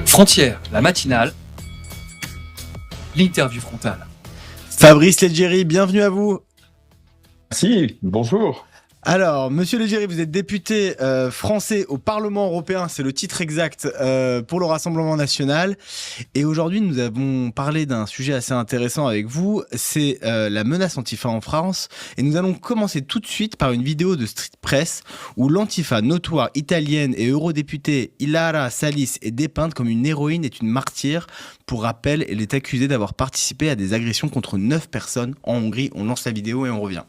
Frontières, la matinale, l'interview frontale. Fabrice Leggeri, bienvenue à vous. Si, bonjour. Alors, monsieur Leggeri, vous êtes député français au Parlement européen, c'est le titre exact pour le Rassemblement national. Et aujourd'hui, nous avons parlé d'un sujet assez intéressant avec vous, c'est la menace Antifa en France. Et nous allons commencer tout de suite par une vidéo de Street Press où l'Antifa notoire italienne et eurodéputée Ilaria Salis est dépeinte comme une héroïne et une martyre. Pour rappel, elle est accusée d'avoir participé à des agressions contre 9 personnes en Hongrie. On lance la vidéo et on revient.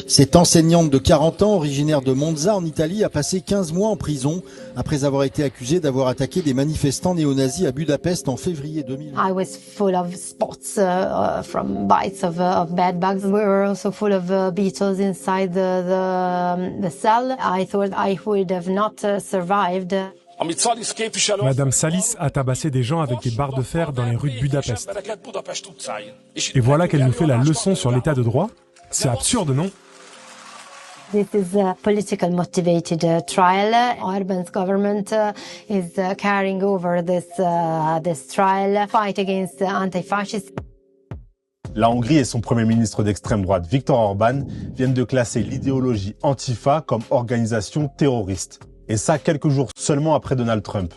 Cette enseignante de 40 ans, originaire de Monza en Italie, a passé 15 mois en prison après avoir été accusée d'avoir attaqué des manifestants néo-nazis à Budapest en février 2000. I was full of spots from bites of bed bugs. We were also full of beetles inside the cell. I thought I would have not survived. Madame Salis a tabassé des gens avec des barres de fer dans les rues de Budapest. Et voilà qu'elle nous fait la leçon sur l'état de droit. C'est absurde, non? This is a political motivated trial. Orban's government is carrying over this trial, fight against anti-fascists. La Hongrie et son premier ministre d'extrême droite, Viktor Orban, viennent de classer l'idéologie Antifa comme organisation terroriste. Et ça, quelques jours seulement après Donald Trump.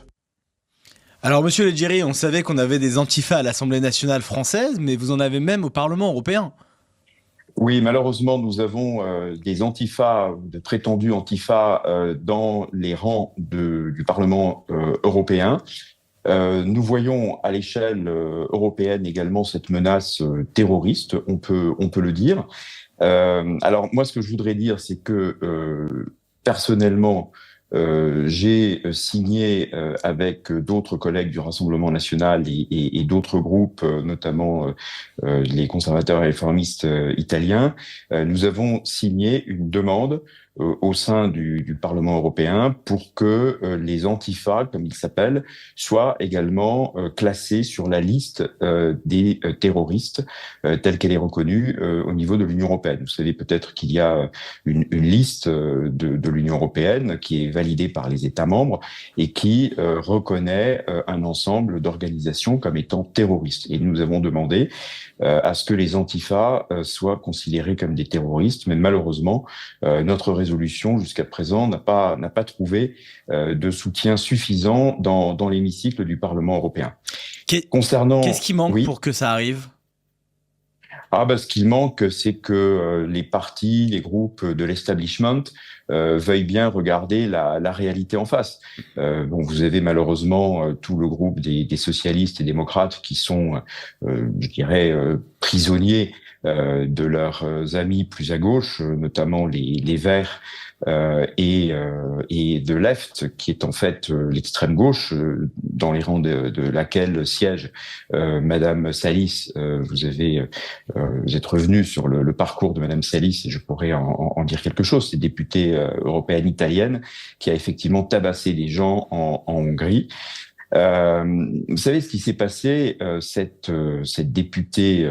Alors, monsieur Leggeri, on savait qu'on avait des Antifa à l'Assemblée nationale française, mais vous en avez même au Parlement européen. Oui, malheureusement, nous avons des antifas, de prétendus antifas dans les rangs du Parlement européen. Nous voyons à l'échelle européenne également cette menace terroriste, on peut le dire. Alors moi, ce que je voudrais dire, c'est que personnellement, j'ai signé avec d'autres collègues du Rassemblement national et d'autres groupes, notamment les conservateurs et réformistes italiens, nous avons signé une demande au sein du Parlement européen pour que les antifas, comme ils s'appellent, soient également classés sur la liste des terroristes telle qu'elle est reconnue au niveau de l'Union européenne. Vous savez peut-être qu'il y a une liste de l'Union européenne qui est validée par les États membres et qui reconnaît un ensemble d'organisations comme étant terroristes. Et nous avons demandé à ce que les antifas soient considérés comme des terroristes, mais malheureusement, notre résolution jusqu'à présent n'a pas trouvé de soutien suffisant dans l'hémicycle du Parlement européen. Qu'est-ce qui manque pour que ça arrive ? Ce qu'il manque, c'est que les partis, les groupes de l'establishment veuillent bien regarder la réalité en face. Vous avez malheureusement tout le groupe des socialistes et démocrates qui sont, je dirais, prisonniers de leurs amis plus à gauche, notamment les Verts et de Left, qui est en fait l'extrême gauche, dans les rangs de laquelle siège Madame Salis. Vous êtes revenu sur le parcours de Madame Salis et je pourrais en dire quelque chose. C'est députée européenne italienne qui a effectivement tabassé des gens en Hongrie. Vous savez ce qui s'est passé, cette députée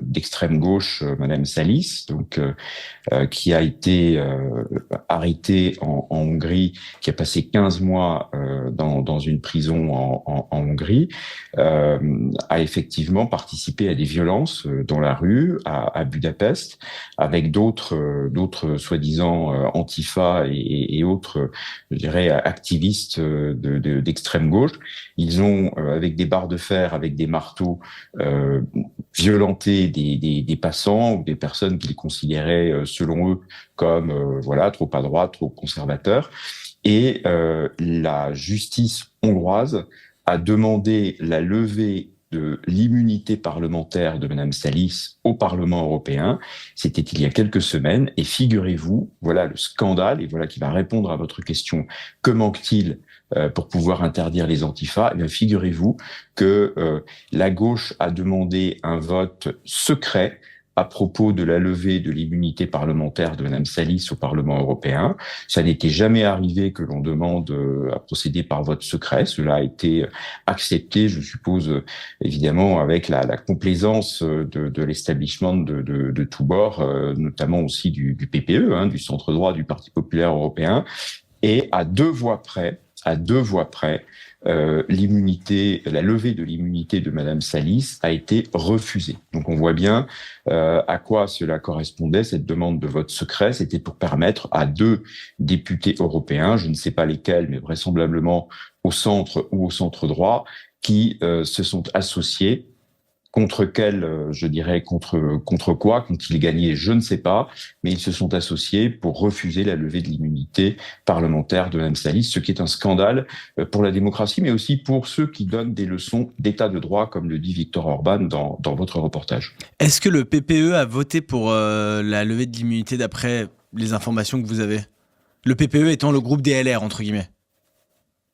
d'extrême gauche, Madame Salis, qui a été arrêtée en Hongrie, qui a passé 15 mois dans une prison en Hongrie, a effectivement participé à des violences dans la rue à Budapest, avec d'autres soi-disant antifa et autres, je dirais, activistes d'extrême gauche. Ils ont, avec des barres de fer, avec des marteaux, violenté des passants ou des personnes qu'ils considéraient, selon eux, comme trop à droite, trop conservateurs. Et la justice hongroise a demandé la levée de l'immunité parlementaire de Madame Salis au Parlement européen. C'était il y a quelques semaines. Et figurez-vous, voilà le scandale, et voilà qui va répondre à votre question. Que manque-t-il pour pouvoir interdire les antifas? Eh bien, figurez-vous que la gauche a demandé un vote secret à propos de la levée de l'immunité parlementaire de Madame Salis au Parlement européen. Ça n'était jamais arrivé que l'on demande à procéder par vote secret. Cela a été accepté, je suppose, évidemment, avec la complaisance de l'establishment de tous bords, notamment aussi du PPE, du centre droit du Parti populaire européen. Et à deux voix près, à 2 voix près, la levée de l'immunité de Madame Salis a été refusée. Donc on voit bien à quoi cela correspondait, cette demande de vote secret. C'était pour permettre à 2 députés européens, je ne sais pas lesquels, mais vraisemblablement au centre ou au centre droit, qui se sont associés. Contre quoi, qu'ont-ils gagné, je ne sais pas, mais ils se sont associés pour refuser la levée de l'immunité parlementaire de Mme Salis, ce qui est un scandale pour la démocratie, mais aussi pour ceux qui donnent des leçons d'état de droit, comme le dit Viktor Orban dans votre reportage. Est-ce que le PPE a voté pour la levée de l'immunité d'après les informations que vous avez ? Le PPE étant le groupe des LR, entre guillemets.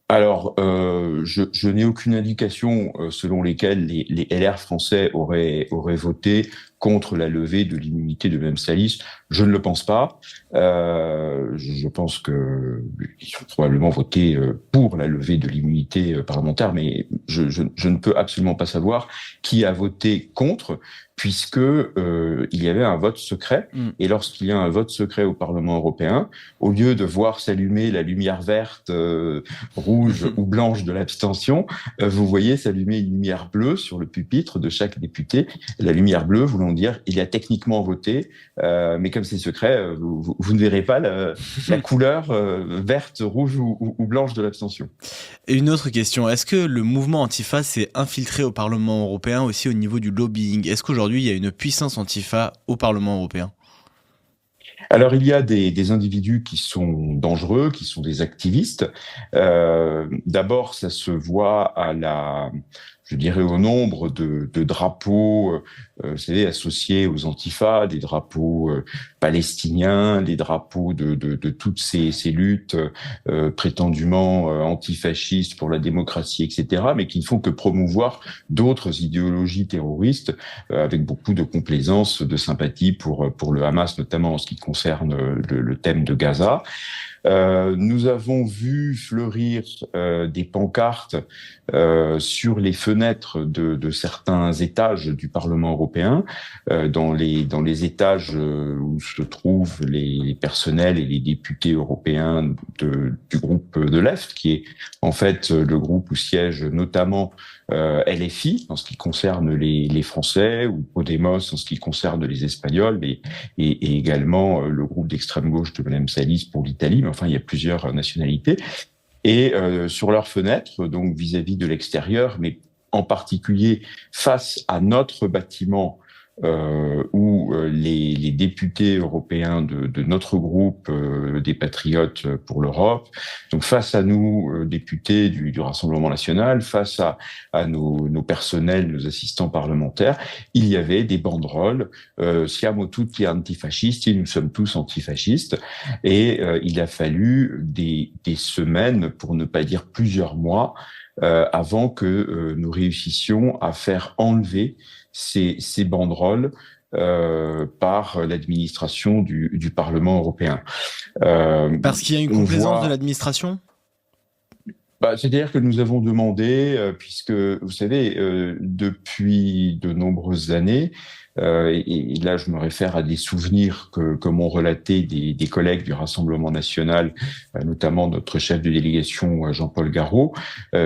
Alors, je n'ai aucune indication selon lesquelles les LR français auraient voté contre la levée de l'immunité de Mme Salis. Je ne le pense pas. Je pense qu'ils ont probablement voté pour la levée de l'immunité parlementaire, mais je ne peux absolument pas savoir qui a voté contre, puisque il y avait un vote secret. Et lorsqu'il y a un vote secret au Parlement européen, au lieu de voir s'allumer la lumière verte, rouge ou blanche de l'abstention, vous voyez s'allumer une lumière bleue sur le pupitre de chaque député. La lumière bleue voulant dire il a techniquement voté, mais comme c'est secret, vous ne verrez pas la couleur verte, rouge ou blanche de l'abstention. Et une autre question, est-ce que le mouvement Antifa s'est infiltré au Parlement européen aussi au niveau du lobbying ? Est-ce qu'aujourd'hui il y a une puissance Antifa au Parlement européen ? Alors, il y a des individus qui sont dangereux, qui sont des activistes. D'abord, ça se voit au nombre de drapeaux, vous savez, associés aux Antifa, des drapeaux palestiniens, des drapeaux de toutes ces luttes prétendument antifascistes pour la démocratie, etc., mais qui ne font que promouvoir d'autres idéologies terroristes avec beaucoup de complaisance, de sympathie pour le Hamas, notamment en ce qui concerne le thème de Gaza. Nous avons vu fleurir des pancartes sur les fenêtres de certains étages du Parlement européen, dans les étages où se trouvent les personnels et les députés européens du groupe de l'Est, qui est en fait le groupe où siège notamment LFI en ce qui concerne les Français, ou Podemos en ce qui concerne les Espagnols, et également le groupe d'extrême gauche de Mme Salis pour l'Italie, mais enfin il y a plusieurs nationalités. Et sur leurs fenêtres, donc vis-à-vis de l'extérieur, mais en particulier face à notre bâtiment, où les députés européens de notre groupe des Patriotes pour l'Europe, donc face à nous, députés du Rassemblement national, face à nos personnels, nos assistants parlementaires, il y avait des banderoles siamo tutti antifascisti, nous sommes tous antifascistes, et il a fallu des semaines, pour ne pas dire plusieurs mois, avant que nous réussissions à faire enlever ces banderoles par l'administration du Parlement européen. Parce qu'il y a une complaisance de l'administration ? C'est-à-dire que nous avons demandé, puisque vous savez, depuis de nombreuses années, et là je me réfère à des souvenirs que m'ont relaté des collègues du Rassemblement national, notamment notre chef de délégation Jean-Paul Garot,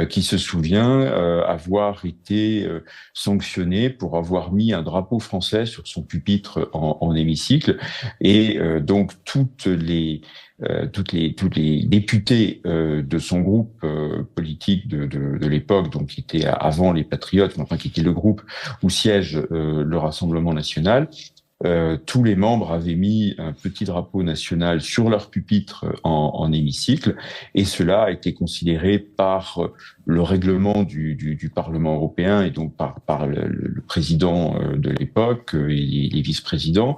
qui se souvient avoir été sanctionné pour avoir mis un drapeau français sur son pupitre en hémicycle, et donc toutes les députés de son groupe politique de l'époque, donc qui était avant les Patriotes, mais enfin qui était le groupe où siège le Rassemblement national, tous les membres avaient mis un petit drapeau national sur leur pupitre en hémicycle, et cela a été considéré par le règlement du Parlement européen, et donc par le président de l'époque et les vice-présidents,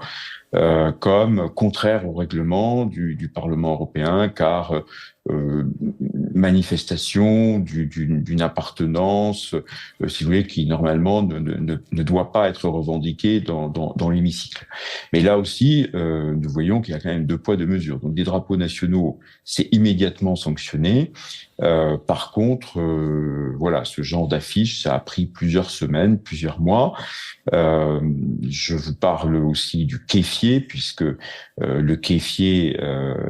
comme contraire au règlement du Parlement européen, car manifestation d'une appartenance, si vous voulez, qui normalement ne doit pas être revendiquée dans l'hémicycle. Mais là aussi, nous voyons qu'il y a quand même 2 poids 2 mesures. Donc des drapeaux nationaux, c'est immédiatement sanctionné, Par contre, voilà, ce genre d'affiche, ça a pris plusieurs semaines, plusieurs mois. Je vous parle aussi du kéfier, puisque le kéfier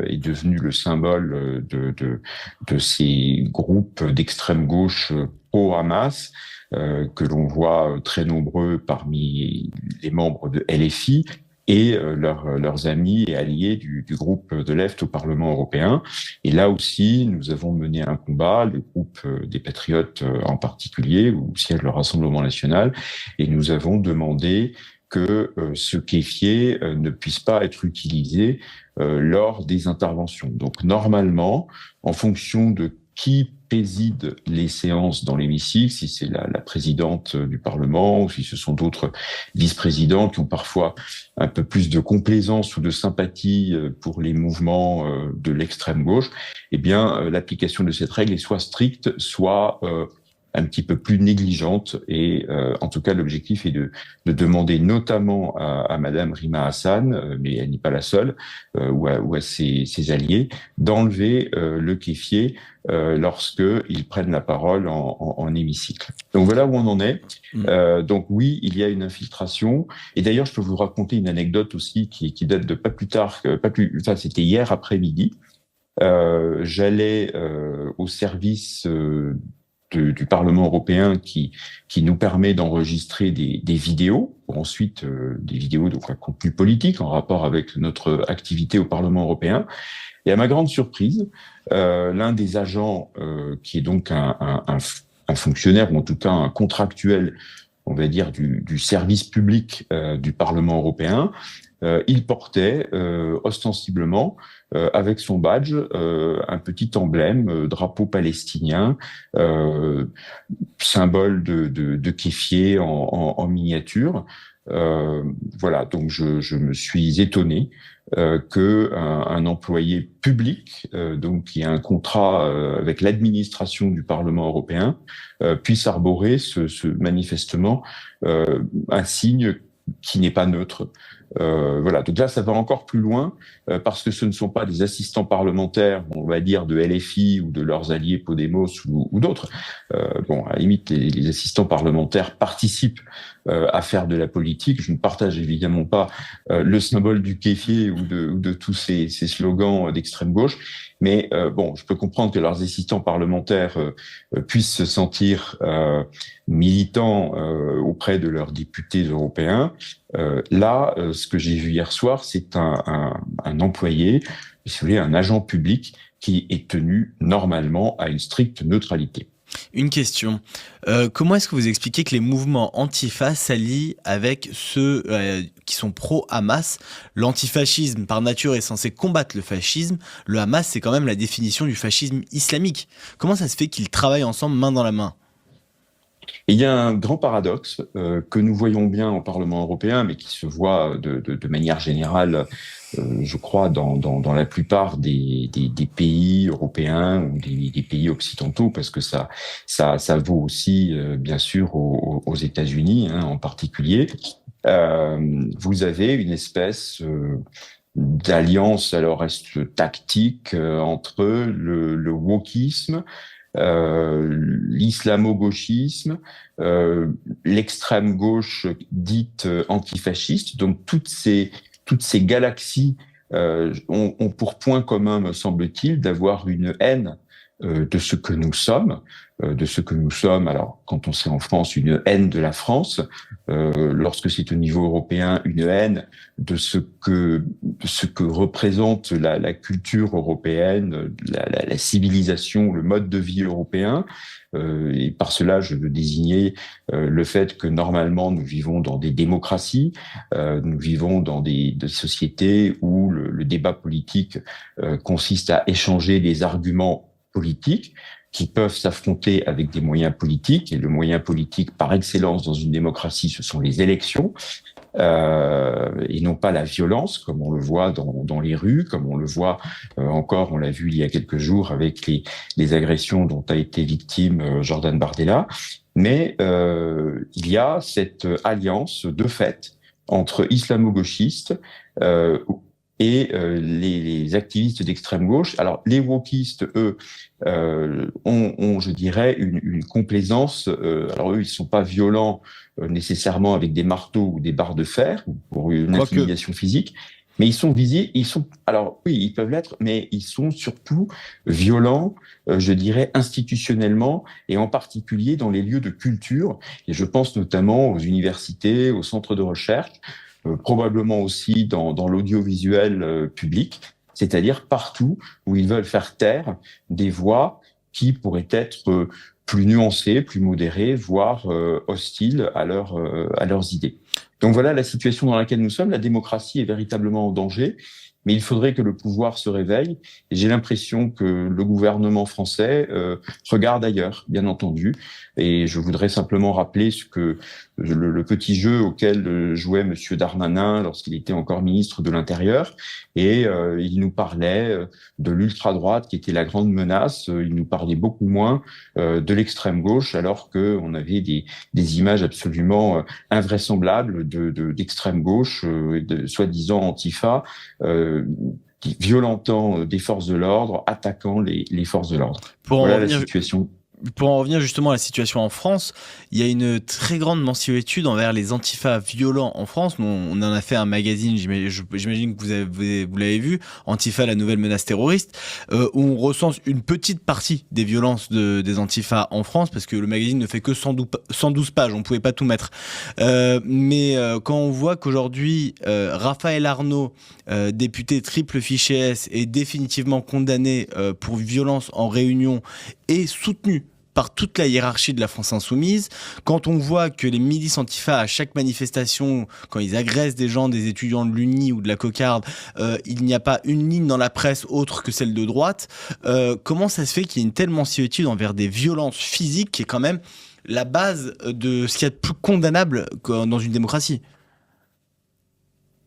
est devenu le symbole de ces groupes d'extrême gauche pro-Hamas, que l'on voit très nombreux parmi les membres de LFI et leurs amis et alliés du groupe de left au Parlement européen. Et là aussi, nous avons mené un combat, le groupe des Patriotes en particulier, où siège le Rassemblement national, et nous avons demandé que ce kéfier ne puisse pas être utilisé lors des interventions. Donc normalement, en fonction de qui préside les séances dans l'hémicycle, si c'est la présidente du Parlement ou si ce sont d'autres vice-présidents qui ont parfois un peu plus de complaisance ou de sympathie pour les mouvements de l'extrême gauche, eh bien l'application de cette règle est soit stricte, soit un petit peu plus négligente. Et en tout cas, l'objectif est de demander notamment à Madame Rima Hassan, mais elle n'est pas la seule, ou à ses alliés, d'enlever le kéfier lorsqu'ils prennent la parole en hémicycle. Donc voilà où on en est. Donc oui, il y a une infiltration. Et d'ailleurs, je peux vous raconter une anecdote aussi qui date de enfin c'était hier après-midi. J'allais au service du Parlement européen qui nous permet d'enregistrer des vidéos, pour ensuite des vidéos donc à contenu politique en rapport avec notre activité au Parlement européen. Et à ma grande surprise, l'un des agents, qui est donc un fonctionnaire, ou en tout cas un contractuel, on va dire, du service public du Parlement européen, il portait ostensiblement avec son badge un petit emblème, drapeau palestinien, symbole de kéfier en miniature. Voilà, donc je me suis étonné que un employé public, donc qui a un contrat avec l'administration du Parlement européen, puisse arborer manifestement un signe qui n'est pas neutre. Voilà, donc là, ça va encore plus loin parce que ce ne sont pas des assistants parlementaires, on va dire, de LFI ou de leurs alliés Podemos ou d'autres. Bon, à la limite, les assistants parlementaires participent à faire de la politique. Je ne partage évidemment pas le symbole du kéfier ou de tous ces slogans d'extrême gauche. Mais bon, je peux comprendre que leurs assistants parlementaires puissent se sentir militants auprès de leurs députés européens. Là, ce que j'ai vu hier soir, c'est un employé, si vous voulez, un agent public qui est tenu normalement à une stricte neutralité. Une question. Comment est-ce que vous expliquez que les mouvements antifa s'allient avec ceux qui sont pro-Hamas? L'antifascisme, par nature, est censé combattre le fascisme. Le Hamas, c'est quand même la définition du fascisme islamique. Comment ça se fait qu'ils travaillent ensemble main dans la main? Et il y a un grand paradoxe que nous voyons bien au Parlement européen, mais qui se voit de manière générale, je crois, dans la plupart des pays européens ou des pays occidentaux, parce que ça vaut aussi, bien sûr, aux États-Unis, hein, en particulier. Vous avez une espèce d'alliance, alors est tactique, entre le wokisme, l'islamo-gauchisme, l'extrême gauche dite antifasciste. Donc toutes ces galaxies ont pour point commun, me semble-t-il, d'avoir une haine de ce que nous sommes, alors quand on sait en France, une haine de la France, lorsque c'est au niveau européen, une haine de ce que représente la culture européenne, la civilisation, le mode de vie européen. Et par cela, je veux désigner le fait que normalement, nous vivons dans des démocraties, nous vivons dans des sociétés où le débat politique consiste à échanger des arguments politiques qui peuvent s'affronter avec des moyens politiques. Et le moyen politique par excellence dans une démocratie, ce sont les élections, et non pas la violence, comme on le voit dans les rues, comme on le voit encore, on l'a vu il y a quelques jours avec les agressions dont a été victime Jordan Bardella. Mais il y a cette alliance de fait entre islamo-gauchistes, et les activistes d'extrême gauche. Alors les wokistes, eux, ont, je dirais, une complaisance. Alors eux, ils sont pas violents nécessairement avec des marteaux ou des barres de fer pour une intimidation physique. Mais ils sont visés, alors oui, ils peuvent l'être, mais ils sont surtout violents, je dirais, institutionnellement, et en particulier dans les lieux de culture. Et je pense notamment aux universités, aux centres de recherche, probablement aussi dans l'audiovisuel public, c'est-à-dire partout où ils veulent faire taire des voix qui pourraient être plus nuancées, plus modérées, voire hostiles à leurs idées. Donc voilà la situation dans laquelle nous sommes. La démocratie est véritablement en danger, mais il faudrait que le pouvoir se réveille. Et j'ai l'impression que le gouvernement français regarde ailleurs, bien entendu. Et je voudrais simplement rappeler ce que le petit jeu auquel jouait Monsieur Darmanin lorsqu'il était encore ministre de l'Intérieur. Et il nous parlait de l'ultra-droite qui était la grande menace. Il nous parlait beaucoup moins de l'extrême gauche, alors qu'on avait des images absolument invraisemblables d'extrême gauche, de soi-disant Antifa, violentant des forces de l'ordre, attaquant les forces de l'ordre. Voilà la situation. Pour en revenir justement à la situation en France, il y a une très grande mensuétude envers les antifas violents en France. On en a fait un magazine, j'imagine que vous l'avez vu, Antifa, la nouvelle menace terroriste, où on recense une petite partie des violences des antifas en France, parce que le magazine ne fait que 112 pages, on pouvait pas tout mettre. Mais quand on voit qu'aujourd'hui, Raphaël Arnaud, député triple fiché S, est définitivement condamné pour violence en réunion et soutenu par toute la hiérarchie de la France Insoumise, quand on voit que les milices antifa à chaque manifestation, quand ils agressent des gens, des étudiants de l'Uni ou de la Cocarde, il n'y a pas une ligne dans la presse autre que celle de droite. Comment ça se fait qu'il y ait une telle mensuétude envers des violences physiques qui est quand même la base de ce qu'il y a de plus condamnable dans une démocratie?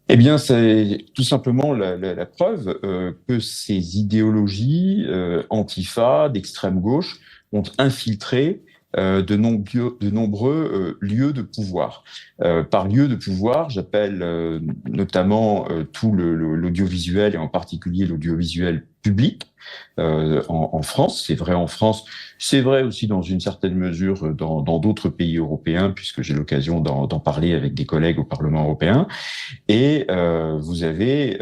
Eh bien, c'est tout simplement la preuve que ces idéologies antifa, d'extrême gauche, ont infiltré de nombreux lieux de pouvoir. Par lieu de pouvoir, j'appelle notamment tout l'audiovisuel et en particulier l'audiovisuel public en France. C'est vrai en France, c'est vrai aussi dans une certaine mesure dans d'autres pays européens, puisque j'ai l'occasion d'en parler avec des collègues au Parlement européen. Et vous avez,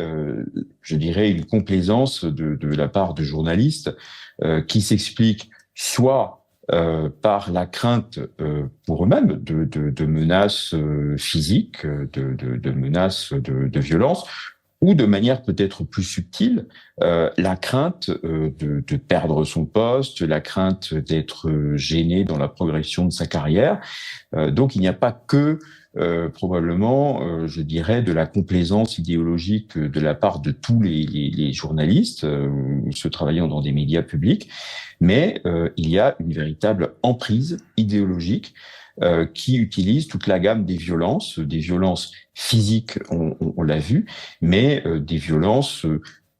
je dirais, une complaisance de la part de journalistes qui s'explique soit par la crainte pour eux-mêmes de menaces physiques, de menaces de violence, ou de manière peut-être plus subtile, la crainte de perdre son poste, la crainte d'être gêné dans la progression de sa carrière. Donc il n'y a pas que probablement, je dirais, de la complaisance idéologique de la part de tous les journalistes, ceux travaillant dans des médias publics, mais il y a une véritable emprise idéologique qui utilise toute la gamme des violences physiques, on l'a vu, mais des violences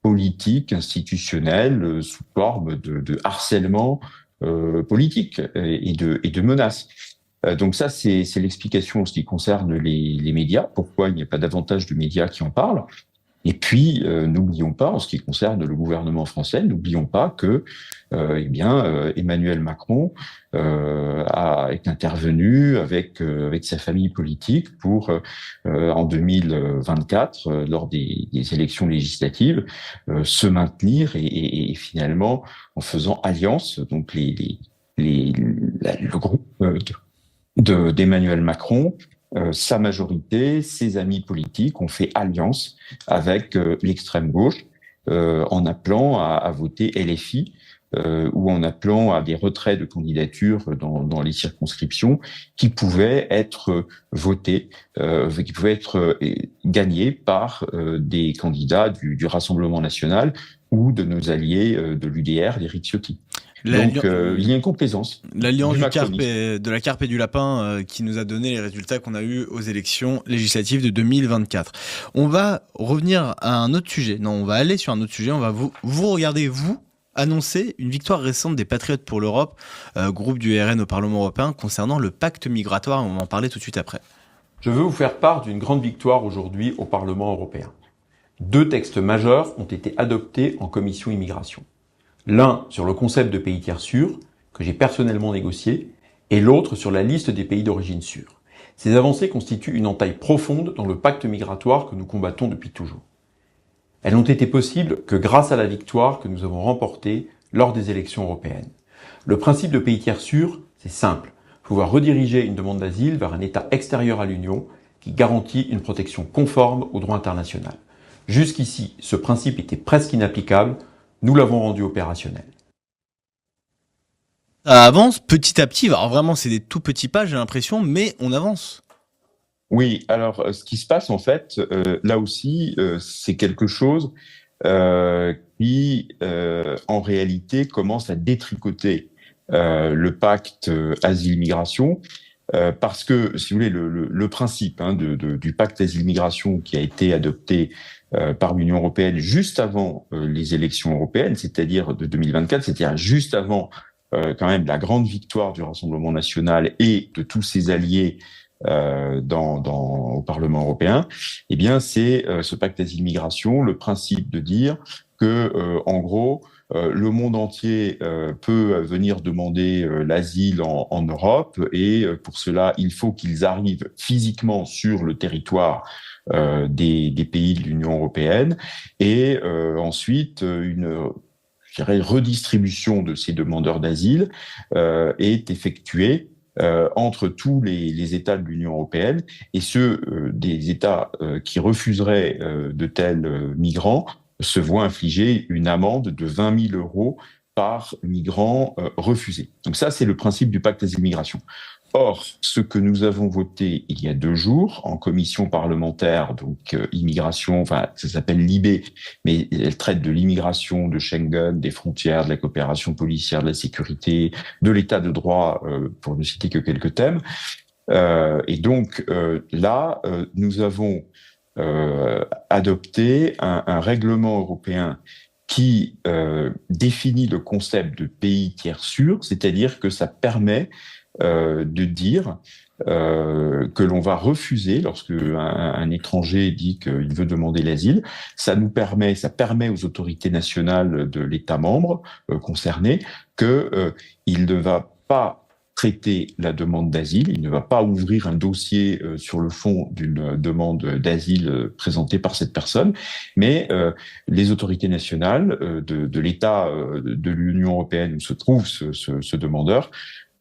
politiques, institutionnelles, sous forme de harcèlement politique et de menaces. Donc ça, c'est l'explication en ce qui concerne les médias, pourquoi il n'y a pas davantage de médias qui en parlent. Et puis, n'oublions pas, en ce qui concerne le gouvernement français, n'oublions pas que, Emmanuel Macron est intervenu avec sa famille politique pour, en 2024, lors des élections législatives, se maintenir et finalement en faisant alliance. Donc le groupe d'Emmanuel Macron, sa majorité, ses amis politiques ont fait alliance avec l'extrême gauche en appelant à voter LFI ou en appelant à des retraits de candidatures dans les circonscriptions qui pouvaient être votés, qui pouvaient être gagnés par des candidats du Rassemblement national ou de nos alliés de l'UDR, d'Éric Ciotti. Donc, il y a une complaisance. L'alliance de la carpe et du lapin qui nous a donné les résultats qu'on a eus aux élections législatives de 2024. On va revenir à un autre sujet. Non, on va aller sur un autre sujet. On va vous regarder, vous, annoncer une victoire récente des Patriotes pour l'Europe, groupe du RN au Parlement européen, concernant le pacte migratoire. On va en parler tout de suite après. Je veux vous faire part d'une grande victoire aujourd'hui au Parlement européen. 2 textes majeurs ont été adoptés en commission immigration. L'un sur le concept de pays tiers sûr, que j'ai personnellement négocié, et l'autre sur la liste des pays d'origine sûrs. Ces avancées constituent une entaille profonde dans le pacte migratoire que nous combattons depuis toujours. Elles n'ont été possibles que grâce à la victoire que nous avons remportée lors des élections européennes. Le principe de pays tiers sûr, c'est simple. Pouvoir rediriger une demande d'asile vers un État extérieur à l'Union qui garantit une protection conforme au droit international. Jusqu'ici, ce principe était presque inapplicable. Nous l'avons rendu opérationnel. Ça avance petit à petit. Alors vraiment, c'est des tout petits pas, j'ai l'impression, mais on avance. Oui, alors ce qui se passe en fait, là aussi, c'est quelque chose qui, en réalité, commence à détricoter le pacte asile-migration, parce que, si vous voulez, le principe du pacte asile-migration qui a été adopté par l'Union européenne juste avant les élections européennes, c'est-à-dire de 2024, c'est-à-dire juste avant quand même la grande victoire du Rassemblement national et de tous ses alliés au Parlement européen, eh bien c'est ce pacte asile-migration, le principe de dire que en gros le monde entier peut venir demander l'asile en Europe, et pour cela il faut qu'ils arrivent physiquement sur le territoire des pays de l'Union européenne, et ensuite je dirais, redistribution de ces demandeurs d'asile est effectuée entre tous les États de l'Union européenne, et ceux des États qui refuseraient de tels migrants se voient infliger une amende de 20 000 € par migrant refusé. Donc ça, c'est le principe du pacte asile-migration. Or, ce que nous avons voté il y a 2 jours en commission parlementaire, donc immigration, enfin ça s'appelle l'IB, mais elle traite de l'immigration, de Schengen, des frontières, de la coopération policière, de la sécurité, de l'état de droit, pour ne citer que quelques thèmes. Et donc là, nous avons adopté un règlement européen qui définit le concept de pays tiers sûr, c'est-à-dire que ça permet de dire que l'on va refuser lorsque un étranger dit qu'il veut demander l'asile. Ça permet aux autorités nationales de l'État membre concerné que il ne va pas traiter la demande d'asile, il ne va pas ouvrir un dossier sur le fond d'une demande d'asile présentée par cette personne, mais les autorités nationales de l'État de l'Union européenne où se trouve ce demandeur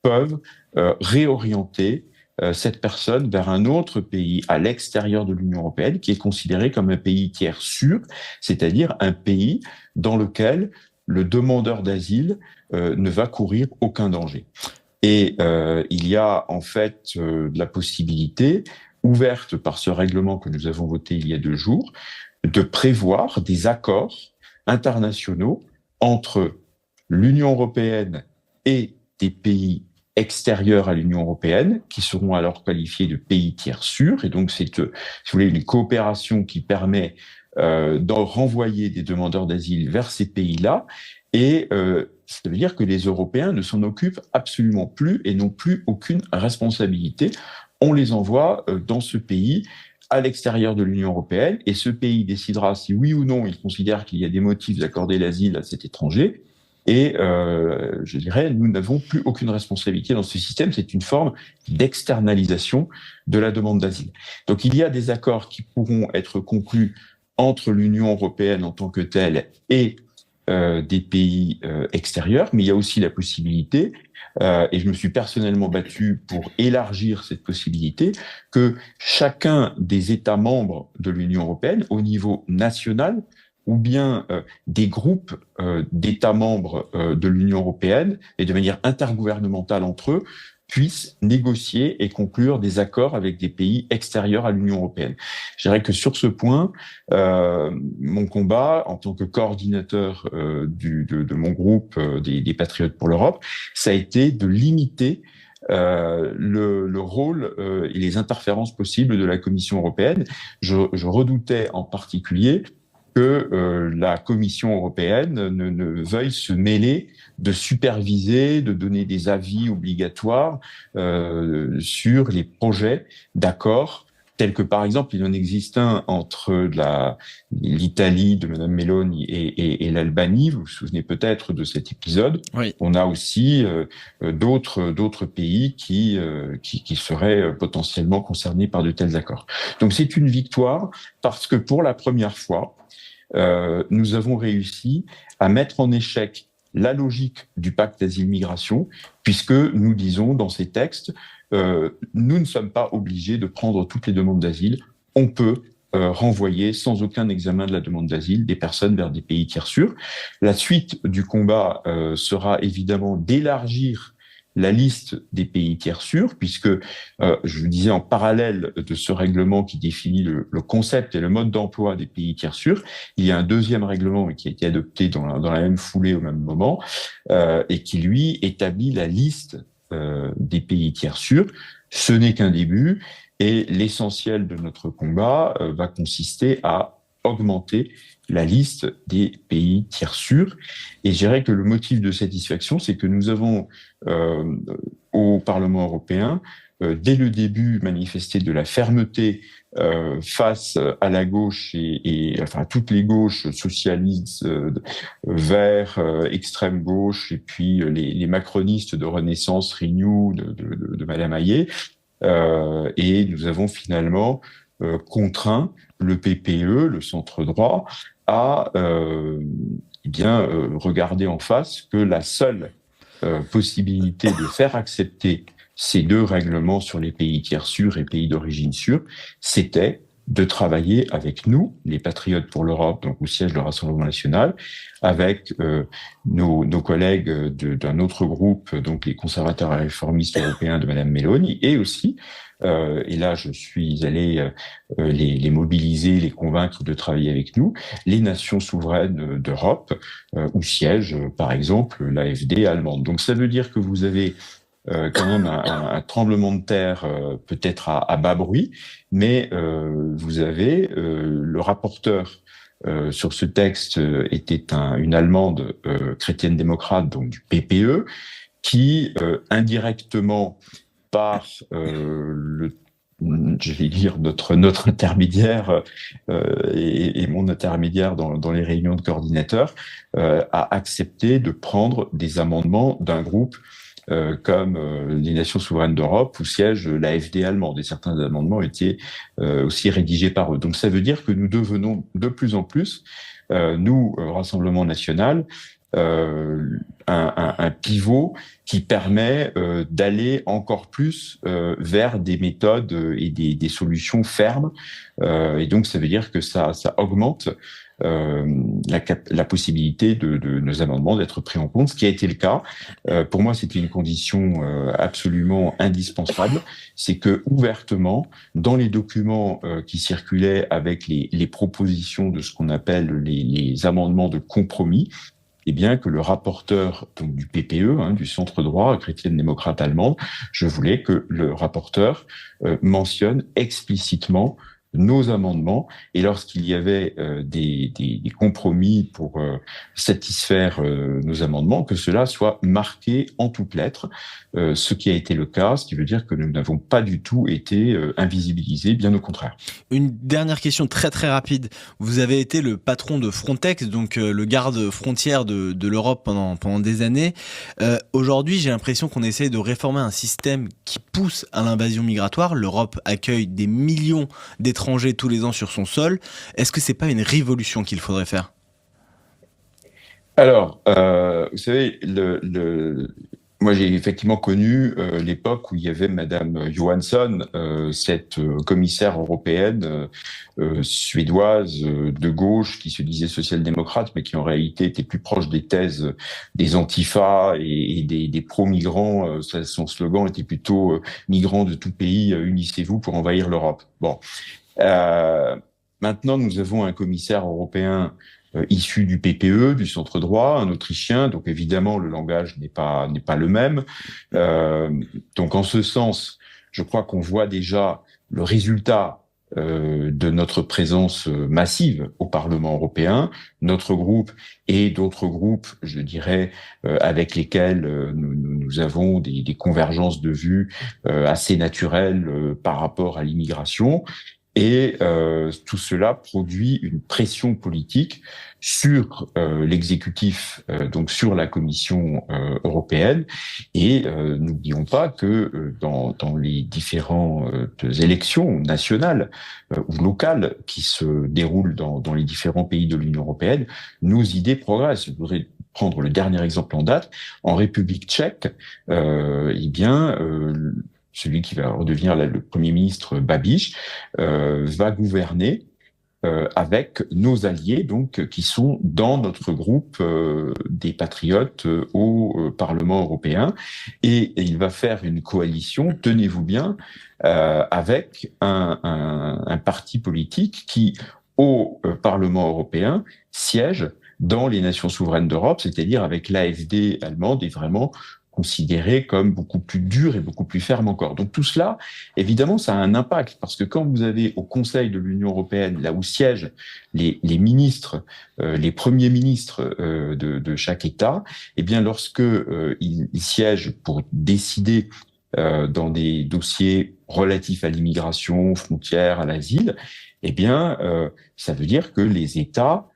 peuvent réorienter cette personne vers un autre pays à l'extérieur de l'Union européenne qui est considéré comme un pays tiers sûr, c'est-à-dire un pays dans lequel le demandeur d'asile ne va courir aucun danger. Et il y a en fait la possibilité ouverte par ce règlement que nous avons voté il y a 2 jours de prévoir des accords internationaux entre l'Union européenne et des pays extérieurs à l'Union européenne, qui seront alors qualifiés de pays tiers sûrs. Et donc, c'est, si vous voulez, une coopération qui permet d'en renvoyer des demandeurs d'asile vers ces pays-là. Et ça veut dire que les Européens ne s'en occupent absolument plus et n'ont plus aucune responsabilité. On les envoie dans ce pays à l'extérieur de l'Union européenne, et ce pays décidera si oui ou non il considère qu'il y a des motifs d'accorder l'asile à cet étranger. Et je dirais, nous n'avons plus aucune responsabilité dans ce système. C'est une forme d'externalisation de la demande d'asile. Donc il y a des accords qui pourront être conclus entre l'Union européenne en tant que telle et des pays extérieurs, mais il y a aussi la possibilité, et je me suis personnellement battu pour élargir cette possibilité, que chacun des États membres de l'Union européenne, au niveau national, ou bien des groupes d'États membres de l'Union européenne, et de manière intergouvernementale entre eux, puissent négocier et conclure des accords avec des pays extérieurs à l'Union européenne. Je dirais que sur ce point, mon combat en tant que coordinateur de mon groupe des Patriotes pour l'Europe, ça a été de limiter le rôle et les interférences possibles de la Commission européenne. Je redoutais en particulier que la Commission européenne ne veuille se mêler de superviser, de donner des avis obligatoires sur les projets d'accords tel que par exemple il en existe un entre l'Italie de Madame Meloni et l'Albanie. Vous vous souvenez peut-être de cet épisode. Oui. On a aussi d'autres pays qui seraient potentiellement concernés par de tels accords. Donc c'est une victoire parce que pour la première fois, nous avons réussi à mettre en échec la logique du pacte asile-migration, puisque nous disons dans ces textes, nous ne sommes pas obligés de prendre toutes les demandes d'asile. On peut renvoyer sans aucun examen de la demande d'asile des personnes vers des pays tiers sûrs. La suite du combat sera évidemment d'élargir la liste des pays tiers sûrs, puisque, je vous disais, en parallèle de ce règlement qui définit le concept et le mode d'emploi des pays tiers sûrs, il y a un deuxième règlement qui a été adopté dans la même foulée au même moment, et qui, lui, établit la liste des pays tiers sûrs. Ce n'est qu'un début, et l'essentiel de notre combat va consister à augmenter la liste des pays tiers sûrs. Et je dirais que le motif de satisfaction, c'est que nous avons au Parlement européen, dès le début, manifesté de la fermeté face à la gauche et enfin toutes les gauches socialistes, verts, extrême gauche, et puis les macronistes de Renaissance, Renew, de Madame Hayet. Et nous avons finalement contraint le PPE, le centre droit, à regarder en face que la seule possibilité de faire accepter ces deux règlements sur les pays tiers sûrs et pays d'origine sûre, c'était de travailler avec nous, les Patriotes pour l'Europe, donc au siège du Rassemblement national, avec nos collègues d'un autre groupe, donc les conservateurs et réformistes européens de Madame Meloni, et aussi, et là je suis allé les mobiliser, les convaincre de travailler avec nous, les nations souveraines d'Europe, où siège par exemple l'AfD allemande. Donc ça veut dire que vous avez quand même un tremblement de terre peut-être à bas bruit, mais vous avez le rapporteur sur ce texte était une Allemande chrétienne démocrate, donc du PPE, qui indirectement par je vais dire notre intermédiaire et mon intermédiaire dans les réunions de coordinateurs a accepté de prendre des amendements d'un groupe comme les nations souveraines d'Europe où siège l'AfD allemande, et certains amendements étaient aussi rédigés par eux. Donc ça veut dire que nous devenons de plus en plus, nous, Rassemblement national, un pivot qui permet d'aller encore plus vers des méthodes et des solutions fermes. Et donc ça veut dire que ça augmente la possibilité de nos amendements d'être pris en compte, ce qui a été le cas. Pour moi, c'était une condition absolument indispensable. C'est que ouvertement, dans les documents qui circulaient avec les propositions de ce qu'on appelle les amendements de compromis, eh bien que le rapporteur donc du PPE, du centre droit, chrétienne démocrate allemande, je voulais que le rapporteur mentionne explicitement nos amendements, et lorsqu'il y avait des compromis pour satisfaire nos amendements, que cela soit marqué en toutes lettres, ce qui a été le cas, ce qui veut dire que nous n'avons pas du tout été invisibilisés, bien au contraire. Une dernière question très très rapide. Vous avez été le patron de Frontex, donc le garde-frontière de l'Europe pendant des années. Aujourd'hui, j'ai l'impression qu'on essaye de réformer un système qui pousse à l'invasion migratoire. L'Europe accueille des millions d'étrangers tous les ans sur son sol. Est-ce que c'est pas une révolution qu'il faudrait faire ? Alors, vous savez, moi j'ai effectivement connu l'époque où il y avait Madame Johansson, cette commissaire européenne suédoise de gauche qui se disait social-démocrate, mais qui en réalité était plus proche des thèses des antifas et des pro-migrants. Son slogan était plutôt migrants de tout pays, unissez-vous pour envahir l'Europe. Bon. Maintenant, nous avons un commissaire européen issu du PPE, du centre droit, un Autrichien, donc évidemment le langage n'est pas le même. Donc en ce sens, je crois qu'on voit déjà le résultat de notre présence massive au Parlement européen, notre groupe et d'autres groupes, je dirais, avec lesquels nous avons des convergences de vues assez naturelles par rapport à l'immigration. Et tout cela produit une pression politique sur l'exécutif, donc sur la Commission européenne. Et n'oublions pas que dans les différentes élections nationales ou locales qui se déroulent dans les différents pays de l'Union européenne, nos idées progressent. Je voudrais prendre le dernier exemple en date. En République tchèque, celui qui va redevenir le Premier ministre Babiš, va gouverner avec nos alliés, donc qui sont dans notre groupe des patriotes au Parlement européen, et il va faire une coalition, tenez-vous bien, avec un parti politique qui, au Parlement européen, siège dans les nations souveraines d'Europe, c'est-à-dire avec l'AfD allemande, et vraiment considéré comme beaucoup plus dur et beaucoup plus ferme encore. Donc tout cela, évidemment, ça a un impact, parce que quand vous avez au Conseil de l'Union européenne, là où siègent les ministres, les premiers ministres de chaque État, eh bien lorsque ils siègent pour décider dans des dossiers relatifs à l'immigration, aux frontières, à l'asile, eh bien ça veut dire que les États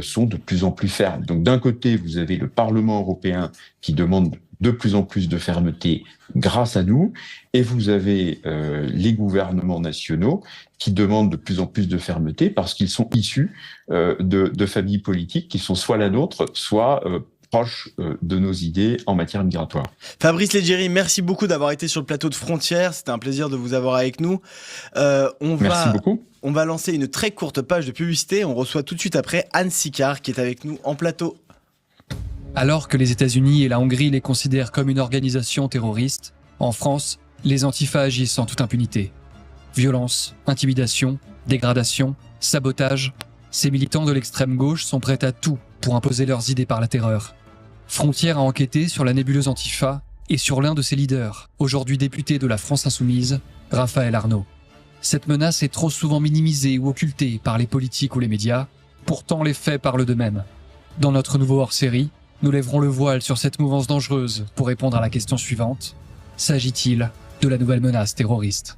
sont de plus en plus fermes. Donc d'un côté, vous avez le Parlement européen qui demande de plus en plus de fermeté grâce à nous, et vous avez les gouvernements nationaux qui demandent de plus en plus de fermeté parce qu'ils sont issus de familles politiques qui sont soit la nôtre, soit proches de nos idées en matière migratoire. Fabrice Leggeri, merci beaucoup d'avoir été sur le plateau de Frontières. C'était un plaisir de vous avoir avec nous. Merci beaucoup. On va lancer une très courte page de publicité. On reçoit tout de suite après Anne Sicard qui est avec nous en plateau. Alors que les États-Unis et la Hongrie les considèrent comme une organisation terroriste, en France, les antifas agissent en toute impunité. Violence, intimidation, dégradation, sabotage, ces militants de l'extrême gauche sont prêts à tout pour imposer leurs idées par la terreur. Frontières a enquêté sur la nébuleuse Antifa et sur l'un de ses leaders, aujourd'hui député de la France Insoumise, Raphaël Arnaud. Cette menace est trop souvent minimisée ou occultée par les politiques ou les médias, pourtant les faits parlent d'eux-mêmes. Dans notre nouveau hors-série, nous lèverons le voile sur cette mouvance dangereuse pour répondre à la question suivante. S'agit-il de la nouvelle menace terroriste ?